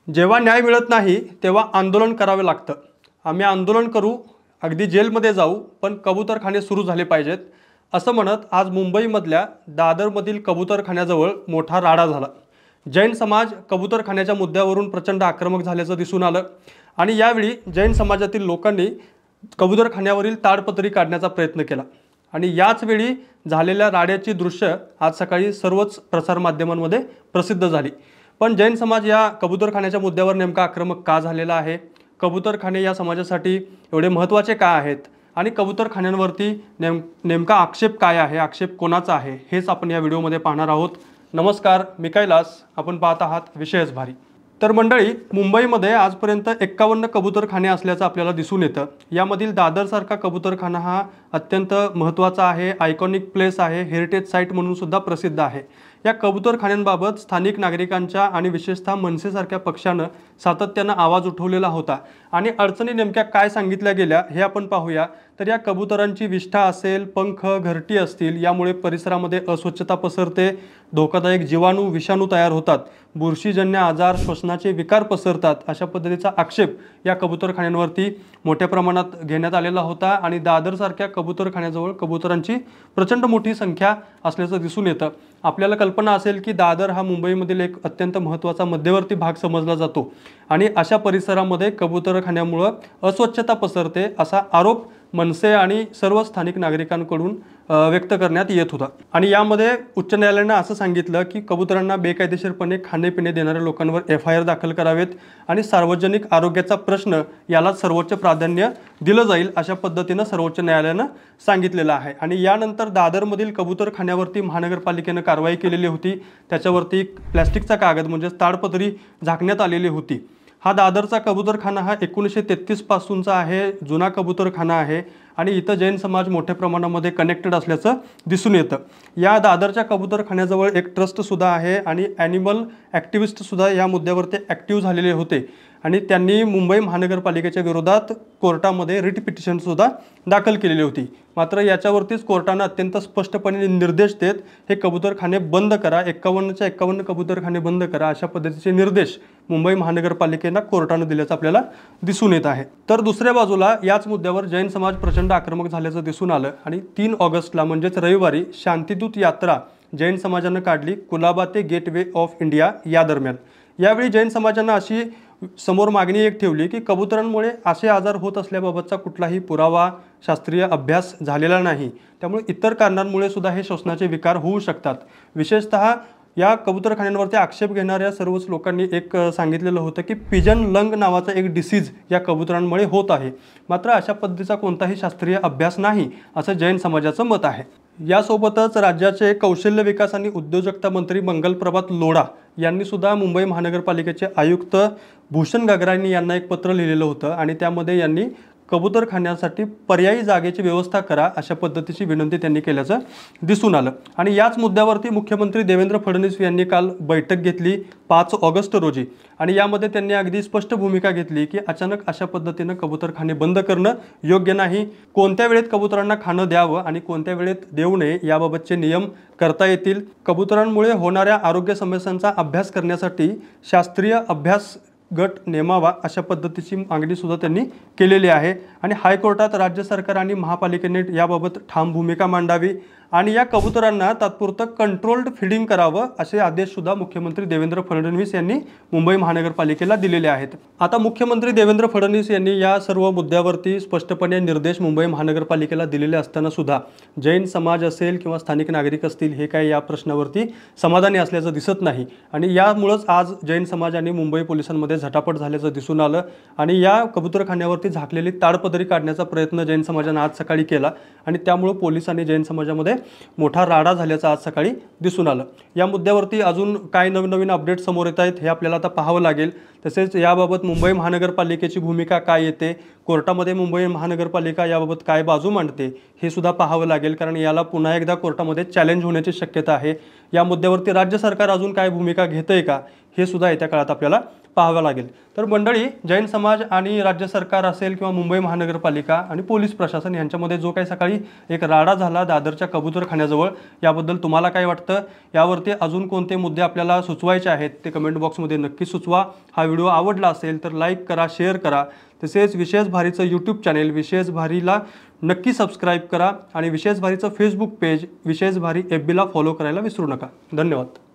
जेव्हा न्याय मिळत नाही तेव्हा आंदोलन करावे लागतं। आम्ही आंदोलन करू, अगदी जेलमध्ये जाऊ, पण कबूतरखाने सुरू झाले पाहिजेत असं म्हणत आज मुंबईमधल्या दादरमधील कबूतरखान्याजवळ मोठा राडा झाला। जैन समाज कबूतरखान्याच्या मुद्द्यावरून प्रचंड आक्रमक झाल्याचं दिसून आलं आणि यावेळी जैन समाजातील लोकांनी कबूतरखान्यावरील ताडपत्री काढण्याचा प्रयत्न केला आणि याच वेळी झालेल्या राड्याची दृश्य आज सकाळी सर्वच प्रसार माध्यमांमध्ये प्रसिद्ध झाली। पण जैन समाज या कबूतरखान्याच्या मुद्द्यावर नेमका आक्रमक का झालेला आहे, कबूतरखाने या समाजासाठी एवढे महत्त्वाचे का आहेत आणि कबूतरखान्यांवरती नेमका आक्षेप काय आहे, आक्षेप कोणाचा आहे, हेच आपण या व्हिडिओमध्ये पाहणार आहोत। नमस्कार, मी कैलास, आपण पाहत आहात विषयच भारी। तर मंडळी, मुंबईमध्ये आजपर्यंत 51 कबूतरखाने असल्याचं आपल्याला दिसून येतं। यामधील दादरसारखा कबूतरखाना हा अत्यंत महत्त्वाचा आहे, आयकॉनिक प्लेस आहे, हेरिटेज साईट म्हणून सुद्धा प्रसिद्ध आहे। या कबूतरखान्यांबाबत स्थानिक नागरिकांच्या आणि विशेषतः मनसेसारख्या पक्षानं सातत्यानं आवाज उठवलेला होता आणि अडचणी नेमक्या काय सांगितल्या गेल्या हे आपण पाहूया। तर या कबुतरांची विष्ठा असेल, पंख, घरटी असतील, यामुळे परिसरामध्ये अस्वच्छता पसरते, धोकादायक जीवाणू, विषाणू तयार होतात, बुरशीजन्य आजार, श्वसनाचे विकार पसरतात, अशा पद्धतीचा आक्षेप या कबूतरखान्यांवरती मोठ्या प्रमाणात घेण्यात आलेला होता आणि दादरसारख्या कबूतरखान्याजवळ कबूतरांची प्रचंड मोठी संख्या असल्याचं दिसून येतं। आपल्याला कल्पना असेल की दादर हा मुंबईमधील एक अत्यंत महत्त्वाचा मध्यवर्ती भाग समजला जातो आणि अशा परिसरामध्ये कबूतरखान्यामुळे अस्वच्छता पसरते असा आरोप मनसे आणि सर्व स्थानिक नागरिकांकडून व्यक्त करण्यात येत होता। आणि यामध्ये उच्च न्यायालयाने असं सांगितलं की कबूतरांना बेकायदेशीरपणे खाणेपिणे देणाऱ्या लोकांवर FIR दाखल करावेत आणि सार्वजनिक आरोग्याचा प्रश्न याला सर्वोच्च प्राधान्य दिलं जाईल अशा पद्धतीनं सर्वोच्च न्यायालयानं सांगितलेलं आहे। आणि यानंतर दादरमधील कबूतरखान्यावरती महानगरपालिकेनं कारवाई केलेली होती। त्याच्यावरती प्लास्टिकचा कागद म्हणजे ताडपत्री झाकण्यात आलेली होती। हा दादरचा कबूतरखाना हा 1933 पासूनचा आहे, जुना कबूतरखाना आहे आणि इथं जैन समाज मोठ्या प्रमाणामध्ये कनेक्टेड असल्याचं दिसून येतं। या दादरच्या कबूतरखान्याजवळ एक ट्रस्ट सुद्धा आहे आणि ॲनिमल ॲक्टिव्हिस्ट सुद्धा या मुद्द्यावरती ॲक्टिव्ह झालेले होते आणि त्यांनी मुंबई महानगरपालिकेच्या विरोधात कोर्टामध्ये रिट पिटिशन सुद्धा दाखल केलेली होती। मात्र याच्यावरतीच कोर्टानं अत्यंत स्पष्टपणे निर्देश देत हे कबूतरखाने बंद करा, 51च्या 51 कबूतरखाने बंद करा, अशा पद्धतीचे निर्देश मुंबई महानगरपालिकेनं कोर्टानं दिल्याचं आपल्याला दिसून येत आहे। तर दुसऱ्या बाजूला याच मुद्द्यावर जैन समाज प्रचंड आक्रमक झाल्याचं दिसून आलं आणि 3 ऑगस्टला म्हणजेच रविवारी शांतिदूत यात्रा जैन समाजानं काढली कुलाबा ते गेटवे ऑफ इंडिया या दरम्यान। यावेळी जैन समाजानं अशी समोर मागणी एक ठेवली की कबुतरांमुळे असे आजार होत असल्याबाबतचा कुठलाही पुरावा, शास्त्रीय अभ्यास झालेला नाही, त्यामुळे इतर कारणांमुळे सुद्धा हे श्वसनाचे विकार होऊ शकतात। विशेषतः या कबूतरखान्यांवरती आक्षेप घेणाऱ्या सर्वच लोकांनी एक सांगितलेलं होतं की पिजन लंग नावाचा एक डिसीज या कबुतरांमुळे होत आहे, मात्र अशा पद्धतीचा कोणताही शास्त्रीय अभ्यास नाही असं जैन समाजाचं मत आहे। यासोबतच राज्याचे कौशल्य विकास आणि उद्योजकता मंत्री मंगलप्रभात लोढा यांनी सुद्धा मुंबई महानगरपालिकेचे आयुक्त भूषण गगराणी यांना एक पत्र लिहिलेलं होतं आणि त्यामध्ये यांनी कबूतरखान्यासाठी पर्यायी जागेची व्यवस्था करा अशा पद्धतीची विनंती त्यांनी केल्याचं दिसून आलं। आणि याच मुद्द्यावरती मुख्यमंत्री देवेंद्र फडणवीस यांनी काल बैठक घेतली 5 ऑगस्ट रोजी आणि यामध्ये त्यांनी अगदी स्पष्ट भूमिका घेतली की अचानक अशा पद्धतीनं कबूतरखाने बंद करणं योग्य नाही, कोणत्या वेळेत कबूतरांना खाणं द्यावं आणि कोणत्या वेळेत देऊ नये याबाबतचे नियम करता येतील। कबूतरांमुळे होणाऱ्या आरोग्य समस्यांचा अभ्यास करण्यासाठी शास्त्रीय अभ्यास गट नेमावा अशा पद्धतीची मागणी सुद्धा त्यांनी केलेली आहे आणि हायकोर्टात राज्य सरकार आणि महापालिकेने याबाबत ठाम भूमिका मांडावी आणि या कबूतरांना तात्पुरतं कंट्रोल्ड फीडिंग करावं असे आदेश सुद्धा मुख्यमंत्री देवेंद्र फडणवीस यांनी मुंबई महानगरपालिकेला दिलेले आहेत। आता मुख्यमंत्री देवेंद्र फडणवीस यांनी या सर्व मुद्द्यावरती स्पष्टपणे निर्देश मुंबई महानगरपालिकेला दिलेले असताना सुद्धा जैन समाज असेल किंवा स्थानिक नागरिक असतील हे काय या प्रश्नावरती समाधानी असल्याचं दिसत नाही आणि यामुळेच आज जैन समाज आणि मुंबई पोलिसांमध्ये झटापट झाल्याचं दिसून आलं आणि या कबूतरखान्यावरती झाकलेली ताडपदरी काढण्याचा प्रयत्न जैन समाजाने आज सकाळी केला आणि त्यामुळे पोलीस आणि जैन समाजामध्ये मोठा राडा झाल्याचं आज सकाळी दिसून आलं। या मुद्द्यावरती अजून काय नवीन अपडेट समोर येत आहेत हे आपल्याला आता पाहावं लागेल। तसेच याबाबत मुंबई महानगरपालिकेची भूमिका काय येते, कोर्टामध्ये मुंबई महानगरपालिका याबाबत काय बाजू मांडते हे सुद्धा पाहावं लागेल, कारण याला पुन्हा एकदा कोर्टामध्ये चॅलेंज होण्याची शक्यता आहे। या मुद्द्यावरती राज्य सरकार अजून काय भूमिका घेतंय का हे सुद्धा येत्या काळात आपल्याला पाहावं लागेल। तर मंडळी, जैन समाज आणि राज्य सरकार असेल किंवा मुंबई महानगरपालिका आणि पोलीस प्रशासन यांच्यामध्ये जो काही सकाळी एक राडा झाला दादरच्या कबूतरखान्याजवळ, याबद्दल तुम्हाला काय वाटतं? यावरती अजून कोणते मुद्दे आपल्याला सुचवायचे आहेत ते कमेंट बॉक्समध्ये नक्की सुचवा। हा व्हिडिओ आवडला असेल तर लाईक करा, शेअर करा। तसेच विशेष भारीचं यूट्यूब चॅनेल विशेष भारीला नक्की सबस्क्राईब करा आणि विशेष भारीचं फेसबुक पेज विशेष भारी FBला फॉलो करायला विसरू नका। धन्यवाद।